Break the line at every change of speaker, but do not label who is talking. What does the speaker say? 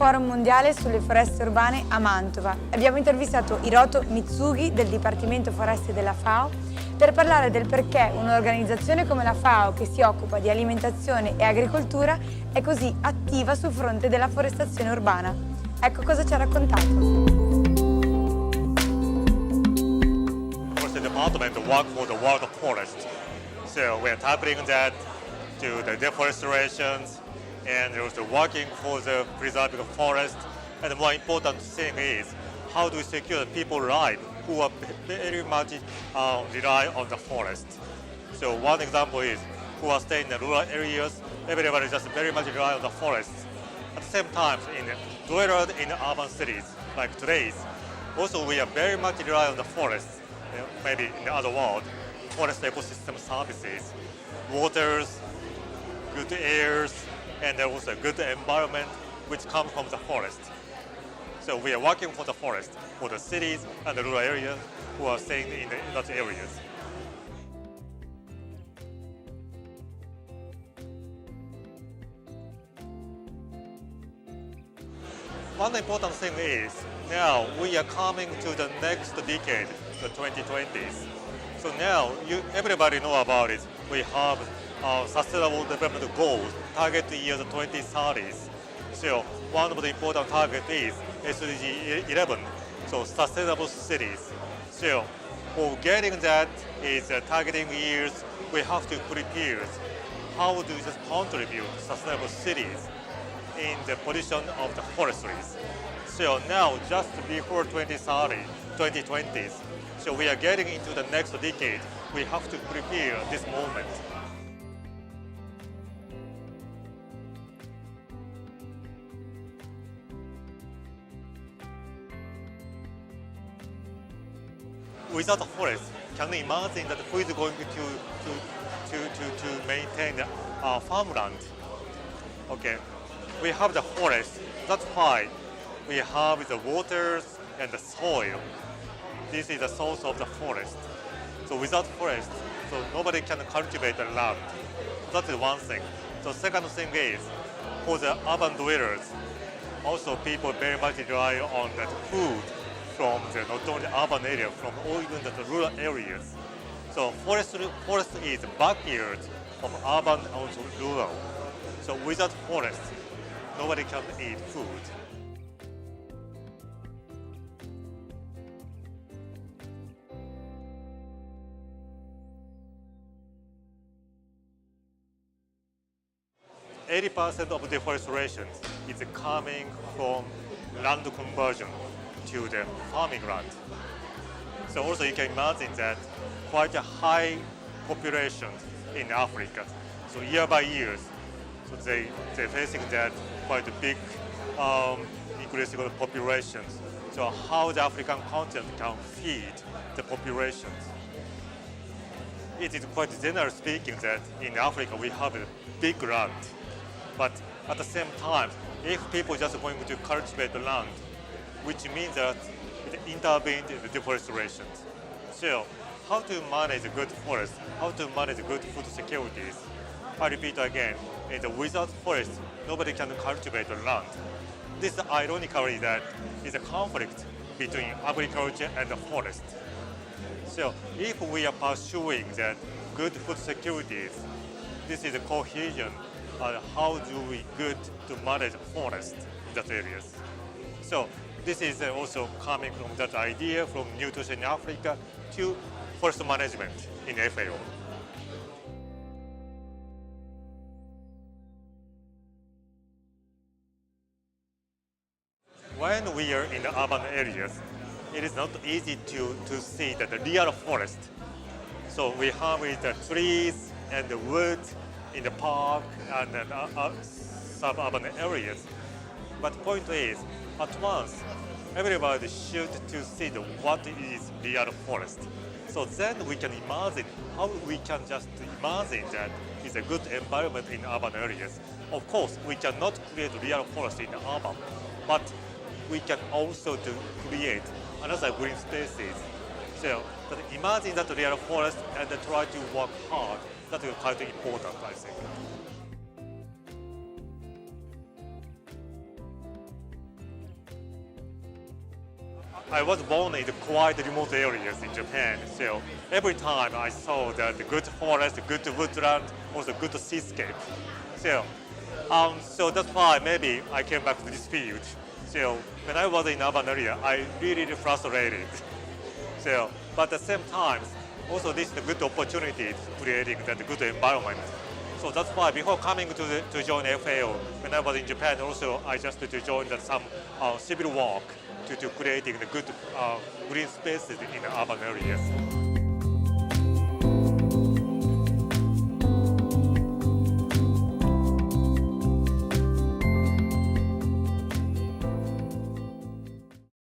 forum mondiale sulle foreste urbane a Mantova. Abbiamo intervistato Hiroto Mitsugi del dipartimento foreste della Fao per parlare del perché un'organizzazione come la Fao, che si occupa di alimentazione e agricoltura, è così attiva sul fronte della forestazione urbana. Ecco cosa ci ha raccontato.
The department work for the world forest, so we're tackling that to the deforestation and also working for the preserving forest. And the more important thing is how do we secure people's lives who are very much rely on the forest. So one example is who are staying in the rural areas, everybody just very much rely on the forest. At the same time, in dwellers in urban cities like today's, also we are very much rely on the forest. Maybe in the other world, forest ecosystem services, waters, good airs, and also good environment which comes from the forest. So we are working for the forest, for the cities and the rural areas who are staying in those areas. One important thing is now we are coming to the next decade, the 2020s. So now everybody know about it. We have sustainable development goals, target years 2030s. So one of the important target is SDG 11, so sustainable cities. So for getting that is targeting years, we have to prepare how do we just contribute sustainable cities in the position of the forestries. So now just before 2030, 2020s, so we are getting into the next decade, we have to prepare this moment. Without a forest, can you imagine that who is going to maintain the farmland? Okay, we have the forest, that's why we have the waters and the soil. This is the source of the forest. So without forest, so nobody can cultivate the land. That is one thing. So second thing is, for the urban dwellers, also people very much rely on that food from the not only urban area, from all even the rural areas. So forest is backyard of urban and also rural. So without forest, nobody can eat food. %80 of deforestation is coming from land conversion to the farming land. So also you can imagine that quite a high population in Africa. So year by year, so they're facing that quite a big increase of the populations. So how the African continent can feed the populations. It is quite generally speaking that in Africa we have a big land. But at the same time, if people just going to cultivate the land, which means that it intervenes in the deforestation. So how to manage a good forest, how to manage good food securities. I repeat again, without forest, nobody can cultivate the land. This ironically that is a conflict between agriculture and the forest. So if we are pursuing that good food securities, this is a cohesion. How do we good to manage forest in that areas? So this is also coming from that idea from nutrition in Africa to forest management in FAO. When we are in the urban areas, it is not easy to see that the real forest. So we have the trees and the wood in the park and suburban areas. But the point is, at once, everybody should to see what is real forest. So then we can imagine how we can just imagine that is a good environment in urban areas. Of course, we cannot create real forest in urban, but we can also to create another green spaces. So imagine that real forest and try to work hard. That is quite important, I think. I was born in the quite remote areas in Japan, so every time I saw the good forest, good woodland, also good seascape. So that's why maybe I came back to this field. So when I was in urban area, I really frustrated. But at the same time, also this is a good opportunity creating that good environment. So that's why before coming to join FAO, when I was in Japan also, I just to join some civil work to creating the good green spaces in the urban areas.